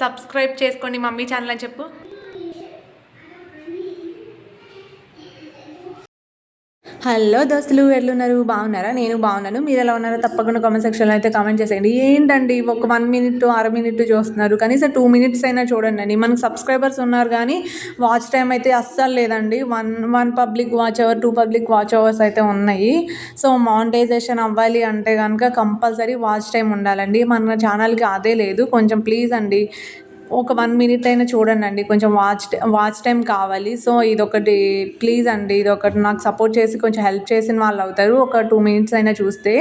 Subscribe చేసుకోండి mummy channel అని చెప్పు. హలో దోస్తులు, ఎట్లున్నారు? బాగున్నారా? నేను బాగున్నాను. మీరు ఎలా ఉన్నారో తప్పకుండా కామెంట్ సెక్షన్లో అయితే కామెంట్ చేసేయండి. ఏంటండి ఒక 1 మినిట్ అర మినిట్ చూస్తున్నారు, కనీసం 2 మినిట్స్ అయినా చూడండి అండి. మనకు సబ్స్క్రైబర్స్ ఉన్నారు కానీ వాచ్ టైం అయితే అస్సలు లేదండి. One public watch hour, 2 public watch hours అయితే ఉన్నాయి. సో మానిటైజేషన్ అవ్వాలి అంటే కనుక కంపల్సరీ వాచ్ టైం ఉండాలండి. మన ఛానల్కి అదే లేదు. కొంచెం ప్లీజ్ అండి ఒక 1 మినిట్ అయినా చూడండి. కొంచెం వాచ్ టైం కావాలి. సో ఇదొకటి ప్లీజ్ అండి, ఇదొకటి నాకు సపోర్ట్ చేసి కొంచెం హెల్ప్ చేసిన వాళ్ళు అవుతారు. ఒక 2 మినిట్స్ అయినా చూస్తే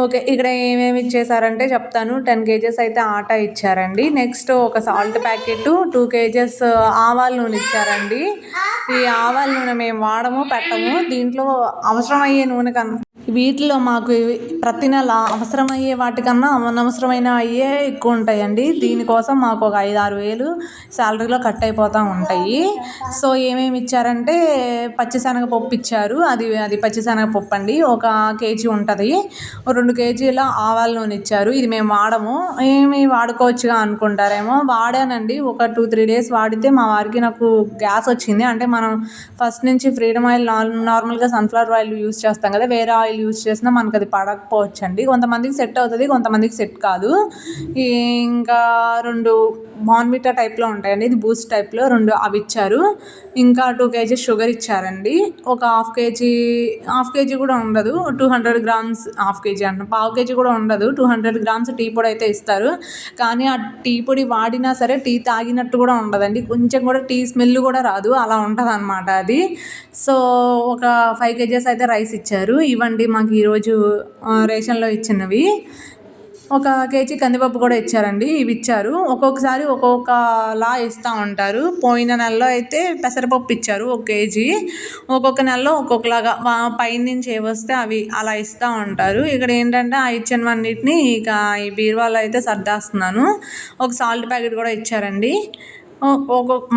ఓకే. ఇక్కడ ఏమేమి ఇచ్చేసారంటే చెప్తాను. 10 కేజెస్ అయితే ఆటా ఇచ్చారండి. నెక్స్ట్ ఒక సాల్ట్ ప్యాకెట్, 2 కేజెస్ ఆవాల నూనె ఇచ్చారండి. ఈ ఆవాల నూనె మేము వాడము, పెట్టము. దీంట్లో అవసరమయ్యే నూనె కన్నా వీటిలో మాకు ప్రతి నెల అవసరమయ్యే వాటికన్నా అనవసరమైన అయ్యే ఎక్కువ ఉంటాయండి. దీనికోసం మాకు ఒక 5-6 వేలు శాలరీలో కట్ అయిపోతూ ఉంటాయి. సో ఏమేమి ఇచ్చారంటే పచ్చిశనగపప్పు ఇచ్చారు. అది పచ్చిశనగపప్పు అండి, 1 కేజీ ఉంటుంది. 2 కేజీల ఆవాల నూనె ఇచ్చారు. ఇది మేము వాడము, ఏమి వాడుకోవచ్చుగా అనుకుంటారేమో. వాడానండి, ఒక 2-3 డేస్ వాడితే మా వారికి నాకు గ్యాస్ వచ్చింది. అంటే మనం ఫస్ట్ నుంచి ఫ్రీడమ్ ఆయిల్ నార్మల్గా సన్ఫ్లవర్ ఆయిల్ యూస్ చేస్తాం కదా, వేరే ఆయిల్ యూస్ చేసినా మనకు అది పడకపోవచ్చు అండి. కొంతమందికి సెట్ అవుతుంది, కొంతమందికి సెట్ కాదు. ఇంకా 2 బాన్విటా టైప్లో ఉంటాయండి, ఇది బూస్ట్ టైప్లో 2 అవి ఇచ్చారు. ఇంకా 2 కేజీస్ షుగర్ ఇచ్చారండి. ఒక హాఫ్ కేజీ కూడా ఉండదు, 200 గ్రామ్స్. హాఫ్ కేజీ అంట, పావు కేజీ కూడా ఉండదు, 200 గ్రామ్స్ టీ పొడి అయితే ఇస్తారు. కానీ ఆ టీ పొడి వాడినా సరే టీ తాగినట్టు కూడా ఉండదండి. కొంచెం కూడా టీ స్మెల్ కూడా రాదు, అలా ఉంటుంది అనమాట అది. సో ఒక 5 కేజెస్ అయితే రైస్ ఇచ్చారు. ఇవ్వండి మాకు ఈరోజు రేషన్లో ఇచ్చినవి. 1 కేజీ కందిపప్పు కూడా ఇచ్చారండి. ఇవి ఇచ్చారు. ఒక్కొక్కసారి ఒక్కొక్కలా ఇస్తూ ఉంటారు. పోయిన నెలలో అయితే పెసరపప్పు ఇచ్చారు 1 కేజీ. ఒక్కొక్క నెలలో ఒక్కొక్కలాగా పైనుంచి ఏవొస్తే అవి అలా ఇస్తూ ఉంటారు. ఇక్కడ ఏంటంటే ఆ ఇచ్చినవన్నిటిని ఇక ఈ బీరువాలో అయితే సర్దేస్తున్నాను. ఒక సాల్ట్ ప్యాకెట్ కూడా ఇచ్చారండి.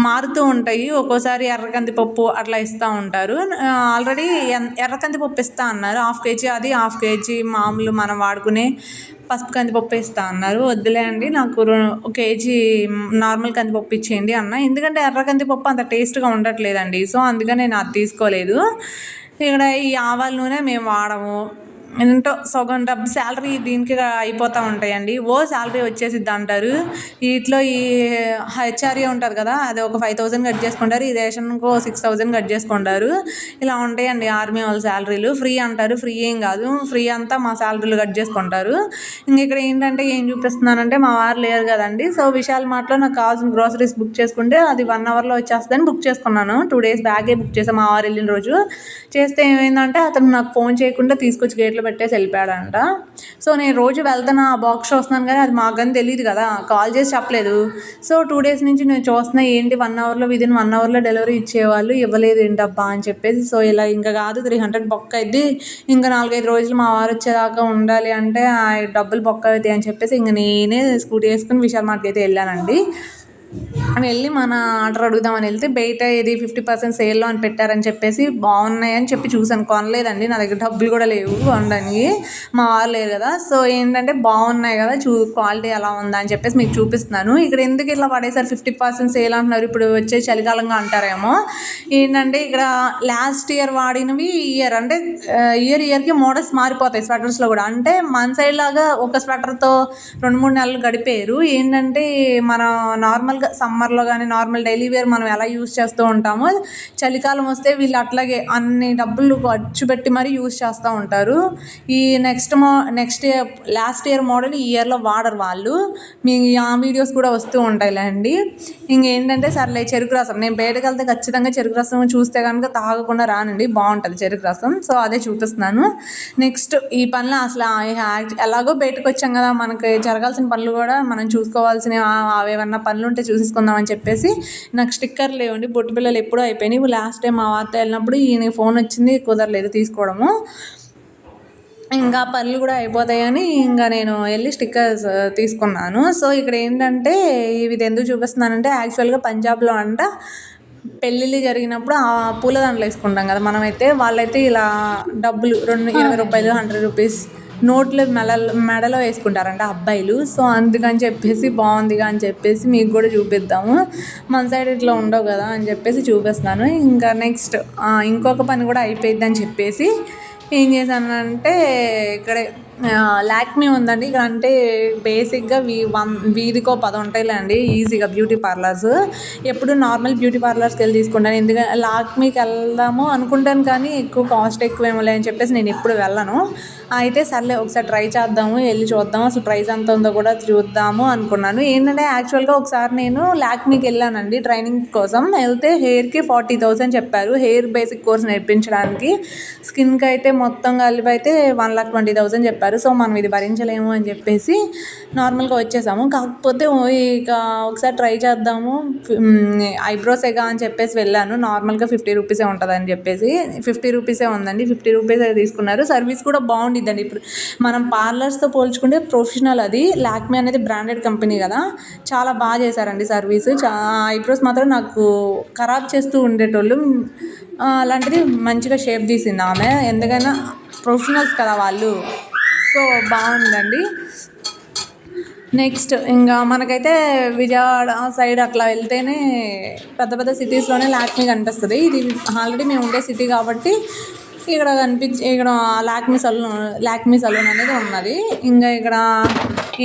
మారుతూ ఉంటాయి. ఒక్కోసారి ఎర్ర కందిపప్పు అట్లా ఇస్తూ ఉంటారు. ఆల్రెడీ ఎర్ర కందిపప్పు ఇస్తా అన్నారు, హాఫ్ కేజీ. అది హాఫ్ కేజీ మామూలు మనం వాడుకునే పసుపు కందిపప్పు ఇస్తా అన్నారు. వద్దులే అండి, నాకు 1 కేజీ నార్మల్ కందిపప్పు ఇచ్చేయండి అన్న. ఎందుకంటే ఎర్ర కందిపప్పు అంత టేస్ట్గా ఉండట్లేదండి. సో అందుకని నేను అది తీసుకోలేదు. ఇక్కడ ఈ ఆవాల నూనె మేము వాడము. ఏంటో సగం డబ్బు శాలరీ దీనికి అయిపోతూ ఉంటాయండి. శాలరీ వచ్చేసిద్ది అంటారు. వీటిలో ఈ హెచ్ఆర్ఏ ఉంటుంది కదా, అది ఒక 5,000 కట్ చేసుకుంటారు. ఈ రేషన్కు 6,000 కట్ చేసుకుంటారు. ఇలా ఉంటాయండి ఆర్మీ వాళ్ళ శాలరీలు. ఫ్రీ అంటారు, ఫ్రీ ఏం కాదు, ఫ్రీ అంతా మా శాలరీలు కట్ చేసుకుంటారు. ఇంక ఇక్కడ ఏంటంటే ఏం చూపిస్తున్నానంటే మా వారు లేరు కదండి. సో విశాల్ మార్ట్లో నాకు కావాల్సిన గ్రోసరీస్ బుక్ చేసుకుంటే అది 1 అవర్లో వచ్చేస్తుందని బుక్ చేసుకున్నాను. 2 డేస్ బ్యాగే బుక్ చేసాను మా వారు వెళ్ళిన రోజు. చేస్తే ఏమైందంటే అతను నాకు ఫోన్ చేయకుండా తీసుకొచ్చి గేట్లో పెట్టేసి వెళ్ళిపోయాడంట. సో నేను రోజు వెళ్తాను, ఆ బాక్స్ చూస్తున్నాను కానీ అది మాకు కానీ తెలియదు కదా, కాల్ చేసి చెప్పలేదు. సో 2 డేస్ నుంచి నేను చూస్తున్నా, ఏంటి 1 అవర్లో విదిన్ 1 అవర్లో డెలివరీ ఇచ్చేవాళ్ళు, ఇవ్వలేదు ఏంటబ్బా అని చెప్పేసి. సో ఇలా ఇంకా కాదు, 300 బొక్క అయింది. ఇంకా 4-5 రోజులు మా వారు వచ్చేదాకా ఉండాలి అంటే ఆ డబ్బులు బొక్క అవుతాయి అని చెప్పేసి ఇంక నేనే స్కూటీ వేసుకుని విశాల్ మార్ట్కి అయితే వెళ్ళానండి. వెళ్ళి మన ఆర్డర్ అడుగుదామని వెళ్తే బయట ఇది 50% సేల్లో అని పెట్టారని చెప్పేసి బాగున్నాయని చెప్పి చూసాను. కొనలేదండి, నా దగ్గర డబ్బులు కూడా లేవు కొనడానికి, మా వారు లేరు కదా. సో ఏంటంటే బాగున్నాయి కదా, క్వాలిటీ ఎలా ఉందా అని చెప్పేసి మీకు చూపిస్తున్నాను. ఇక్కడ ఎందుకు ఇట్లా పడేసారు 50% సేల్ అంటున్నారు, ఇప్పుడు వచ్చే చలికాలంగా అంటారేమో. ఏంటంటే ఇక్కడ లాస్ట్ ఇయర్ వాడినవి ఇయర్ అంటే ఇయర్కి మోడల్స్ మారిపోతాయి స్వెటర్స్లో కూడా. అంటే మన సైడ్ లాగా ఒక స్వెటర్తో 2-3 నెలలు గడిపేరు. ఏంటంటే మన నార్మల్గా సమ్మర్లో కానీ నార్మల్ డైలీ వేర్ మనం ఎలా యూస్ చేస్తూ ఉంటామో, చలికాలం వస్తే వీళ్ళు అట్లాగే అన్ని డబ్బులు ఖర్చు పెట్టి మరీ యూస్ చేస్తూ ఉంటారు. ఈ next year last year model ఈ ఇయర్లో వాడరు వాళ్ళు. మీ ఆ వీడియోస్ కూడా వస్తూ ఉంటాయిలేండి. ఇంకేంటంటే సర్లే చెరుకు రసం, నేను బయటకు వెళ్తే ఖచ్చితంగా చెరుకు రసం చూస్తే కనుక తాగకుండా రానండి, బాగుంటుంది చెరుకు రసం. సో అదే చూపిస్తున్నాను. నెక్స్ట్ ఈ పనులు అసలు ఎలాగో బయటకు వచ్చాం కదా, మనకి జరగాల్సిన పనులు కూడా మనం చూసుకోవాల్సిన అవేమన్నా పనులు ఉంటే చూసేసుకుందాం అని చెప్పేసి. నాకు స్టిక్కర్ లేవండి, బొట్టు పిల్లలు ఎప్పుడూ అయిపోయినాయి. లాస్ట్ టైం మా వార్త వెళ్ళినప్పుడు ఈయన ఫోన్ వచ్చింది, కుదరలేదు తీసుకోవడము. ఇంకా పనులు కూడా అయిపోతాయని ఇంకా నేను వెళ్ళి స్టిక్కర్స్ తీసుకున్నాను. సో ఇక్కడ ఏంటంటే ఇది ఎందుకు చూపిస్తున్నానంటే యాక్చువల్గా పంజాబ్లో అంట పెళ్ళిళ్ళు జరిగినప్పుడు ఆ పూలదండలు వేసుకుంటాం కదా మనమైతే, వాళ్ళైతే ఇలా డబ్బులు 20 రూపాయలు 100 రూపీస్ నోట్లో మెడలో వేసుకుంటారంట అబ్బాయిలు. సో అందుకని చెప్పేసి బాగుందిగా అని చెప్పేసి మీకు కూడా చూపిద్దాము, మన సైడ్ ఇట్లా ఉండవు కదా అని చెప్పేసి చూపిస్తున్నాను. ఇంకా నెక్స్ట్ ఇంకొక పని కూడా అయిపోయిద్దని చెప్పేసి ఏం చేశానంటే ఇక్కడే లాక్మీ ఉందండి ఇక్కడ. అంటే బేసిక్గా వీధికో 10 ఉంటాయిలే అండి ఈజీగా బ్యూటీ పార్లర్స్. ఎప్పుడు నార్మల్ బ్యూటీ పార్లర్స్కి వెళ్ళి తీసుకుంటాను, ఎందుకంటే లాక్మీకి వెళ్దాము అనుకుంటాను కానీ ఎక్కువ కాస్ట్ ఎక్కువేమోలే అని చెప్పేసి నేను ఎప్పుడు వెళ్ళను. అయితే సర్లే ఒకసారి ట్రై చేద్దాము, వెళ్ళి చూద్దాము అసలు ప్రైస్ ఎంత ఉందో కూడా చూద్దాము అనుకున్నాను. ఏంటంటే యాక్చువల్గా ఒకసారి నేను లాక్మీకి వెళ్ళానండి ట్రైనింగ్ కోసం. వెళ్తే హెయిర్కి 40,000 చెప్పారు, హెయిర్ బేసిక్ కోర్స్ నేర్పించడానికి. స్కిన్కి అయితే మొత్తం కలిపి అయితే 1,20,000 చెప్పారు. సో మనం ఇది భరించలేము అని చెప్పేసి నార్మల్గా వచ్చేసాము. కాకపోతే ఇక ఒకసారి ట్రై చేద్దాము, ఐబ్రోసేగా అని చెప్పేసి వెళ్ళాను. నార్మల్గా 50 రూపీసే ఉంటుంది అని చెప్పేసి 50 రూపీసే ఉందండి, 50 రూపీసే తీసుకున్నారు. సర్వీస్ కూడా బాగుండిద్దండి. ఇప్పుడు మనం పార్లర్స్తో పోల్చుకుంటే ప్రొఫెషనల్, అది లాక్మీ అనేది బ్రాండెడ్ కంపెనీ కదా, చాలా బాగా చేశారండి సర్వీస్. ఐబ్రోస్ మాత్రం నాకు ఖరాబ్ చేస్తూ ఉండేటోళ్ళు, అలాంటిది మంచిగా షేప్ తీసింది ఆమె. ఎందుకైనా ప్రొఫెషనల్స్ కదా వాళ్ళు, సో బాగుందండి. నెక్స్ట్ ఇంకా మనకైతే విజయవాడ సైడ్ అట్లా వెళ్తేనే పెద్ద పెద్ద సిటీస్లోనే లాక్మీ కనిపిస్తుంది. ఇది ఆల్రెడీ మేము ఉండే సిటీ కాబట్టి ఇక్కడ ఇక్కడ లాక్మీ సలూన్ అనేది ఉన్నది. ఇంకా ఇక్కడ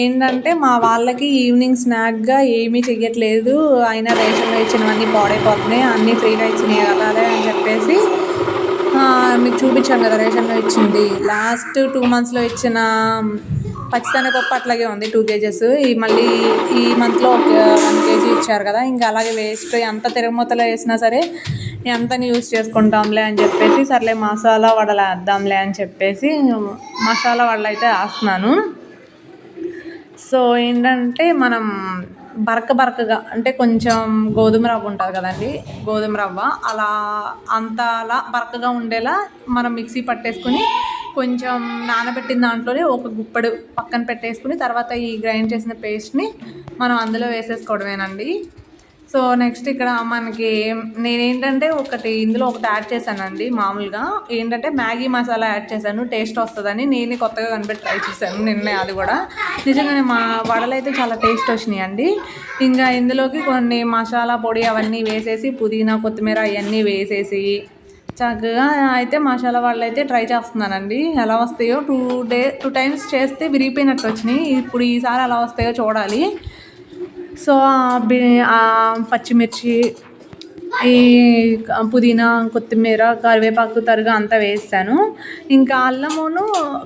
ఏంటంటే మా వాళ్ళకి ఈవినింగ్ స్నాక్గా ఏమీ చెయ్యట్లేదు, అయినా రేషన్లో ఇచ్చినవన్నీ పాడైపోతున్నాయి, అన్నీ ఫ్రీగా ఇచ్చినాయి కదా అని చెప్పేసి మీకు చూపించాను కదా రేషన్లో ఇచ్చింది. లాస్ట్ 2 monthsలో ఇచ్చిన పచ్చిశనగపప్పు అట్లాగే ఉంది 2 kgs. మళ్ళీ ఈ మంత్లో 1 kg ఇచ్చారు కదా, ఇంకా అలాగే వేస్ట్, ఎంత తిరగమూతలో వేసినా సరే ఎంతని యూజ్ చేసుకుంటాంలే అని చెప్పేసి సర్లే మసాలా వడలు వేద్దాంలే అని చెప్పేసి మసాలా వడలు అయితే వేస్తున్నాను. సో ఏంటంటే మనం బరకగా అంటే కొంచెం గోధుమ రవ్వ ఉంటుంది కదండి, గోధుమ రవ్వ అలా బరకగా ఉండేలా మనం మిక్సీ పట్టేసుకుని కొంచెం నానబెట్టిన దాంట్లోనే ఒక గుప్పెడు పక్కన పెట్టేసుకుని తర్వాత ఈ గ్రైండ్ చేసిన పేస్ట్ని మనం అందులో వేసేసుకోవడమేనండి. సో నెక్స్ట్ ఇక్కడ మనకి నేనేంటంటే ఇందులో ఒకటి యాడ్ చేశానండి. మామూలుగా ఏంటంటే మ్యాగీ మసాలా యాడ్ చేశాను, టేస్ట్ వస్తుందని నేనే కొత్తగా కనిపెట్టి ట్రై చేశాను నిన్నే. అది కూడా నిజంగానే మా వడలు అయితే చాలా టేస్ట్ వచ్చినాయి అండి. ఇంకా ఇందులోకి కొన్ని మసాలా పొడి అవన్నీ వేసేసి పుదీనా కొత్తిమీర అవన్నీ వేసేసి చక్కగా అయితే మసాలా వడలు అయితే ట్రై చేస్తున్నానండి. ఎలా వస్తాయో 2 times చేస్తే విరిగిపోయినట్టు వచ్చినాయి. ఇప్పుడు ఈసారి ఎలా వస్తాయో చూడాలి. సో పచ్చిమిర్చి, ఈ పుదీనా కొత్తిమీర కరివేపాకు తరుగు అంతా వేసాను. ఇంకా అల్లమును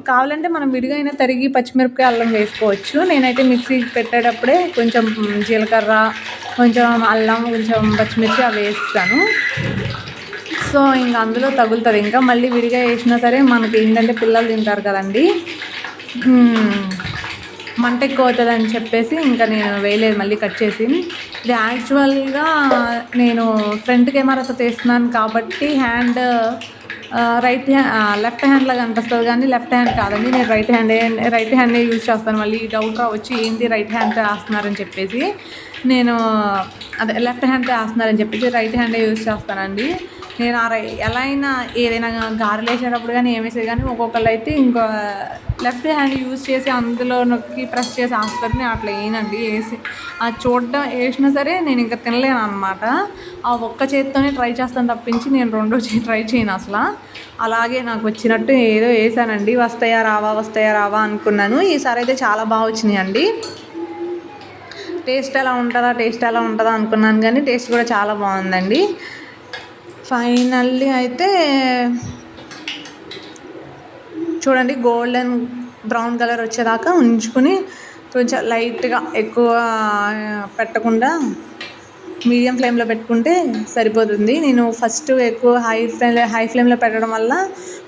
కావాలంటే మనం విడిగా అయినా తరిగి పచ్చిమిరపకాయ అల్లం వేసుకోవచ్చు. నేనైతే మిక్సీ పెట్టేటప్పుడే కొంచెం జీలకర్ర, కొంచెం అల్లం, కొంచెం పచ్చిమిర్చి అవి వేస్తాను. సో ఇంకా అందులో తగులుతుంది. ఇంకా మళ్ళీ విడిగా వేసినా సరే మనకి ఏంటంటే పిల్లలు తింటారు కదండి, మంట ఎక్కువ అవుతుంది అని చెప్పేసి ఇంకా నేను వేయలేదు మళ్ళీ కట్ చేసి. ఇది యాక్చువల్గా నేను ఫ్రంట్ కెమెరాతో తీస్తున్నాను కాబట్టి లెఫ్ట్ హ్యాండ్ లాగా అనిపిస్తుంది కానీ లెఫ్ట్ హ్యాండ్ కాదండి, నేను రైట్ హ్యాండే యూజ్ చేస్తాను. మళ్ళీ డౌట్ వచ్చి ఏంటి రైట్ హ్యాండ్తో వేస్తున్నారని చెప్పేసి నేను లెఫ్ట్ హ్యాండ్తో వేస్తున్నారని చెప్పేసి రైట్ హ్యాండే యూజ్ చేస్తానండి. నేను ఎలా అయినా ఏదైనా గారెలు వేసేటప్పుడు కానీ ఏమేసేది కానీ ఒక్కొక్కళ్ళు అయితే ఇంకో లెఫ్ట్ హ్యాండ్ యూజ్ చేసి అందులో నొక్కి ప్రెస్ చేసి వేస్తారు, నేను అట్లా వేయనండి. వేసినా సరే నేను ఇంకా తినలేను అనమాట. ఆ ఒక్క చేతితోనే ట్రై చేస్తాను తప్పించి నేను రెండో చేతి ట్రై చేయను అసలు. అలాగే నాకు వచ్చినట్టు ఏదో వేసానండి, వస్తాయా రావా అనుకున్నాను. ఈసారి అయితే చాలా బాగా వచ్చినాయండి. టేస్ట్ ఎలా ఉంటుందా అనుకున్నాను కానీ టేస్ట్ కూడా చాలా బాగుందండి. ఫైనల్లీ అయితే చూడండి గోల్డెన్ బ్రౌన్ కలర్ వచ్చేదాకా ఉంచుకుని కొంచెం లైట్గా ఎక్కువ పెట్టకుండా మీడియం ఫ్లేమ్లో పెట్టుకుంటే సరిపోతుంది. నేను ఫస్ట్ ఎక్కువ హై ఫ్లేమ్లో పెట్టడం వల్ల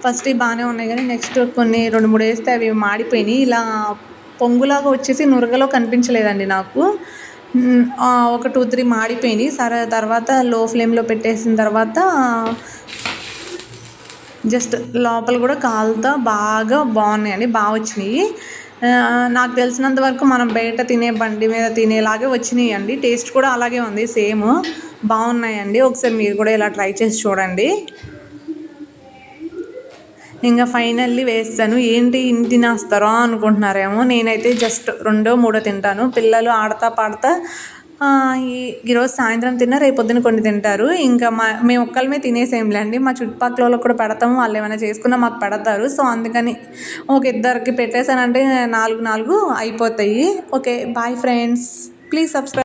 ఫస్ట్ బాగానే ఉన్నాయి కానీ నెక్స్ట్ కొన్ని 2-3 వేస్తే అవి మాడిపోయినాయి. ఇలా పొంగులాగా వచ్చేసి నురగలో కనిపించలేదండి నాకు. ఒక 2-3 మాడిపోయినాయి. సరే తర్వాత లో ఫ్లేమ్లో పెట్టేసిన తర్వాత జస్ట్ లోపల కూడా కాలుతా బాగా బాగున్నాయండి, బాగా వచ్చినాయి. నాకు తెలిసినంత వరకు మనం బయట బండి మీద తినేలాగే వచ్చినాయి అండి. టేస్ట్ కూడా అలాగే ఉంది, సేమ్ బాగున్నాయండి. ఒకసారి మీరు కూడా ఇలా ట్రై చేసి చూడండి. ఇంకా ఫైనల్లీ వేస్తాను. ఏంటి ఇన్ని తినేస్తారో అనుకుంటున్నారేమో, నేనైతే జస్ట్ 2-3 తింటాను. పిల్లలు ఆడతా పాడతా ఈరోజు సాయంత్రం తిన్నా, రేపొద్దున కొన్ని తింటారు. ఇంకా మేము ఒక్కళ్ళమే తినేసేంలేండి, మా చుట్టుపక్కల వాళ్ళకి కూడా పెడతాము, వాళ్ళు ఏమైనా చేసుకున్నా మాకు పెడతారు. సో అందుకని ఒక ఇద్దరికి పెట్టేశానంటే 4 అయిపోతాయి. Okay, bye friends, please subscribe.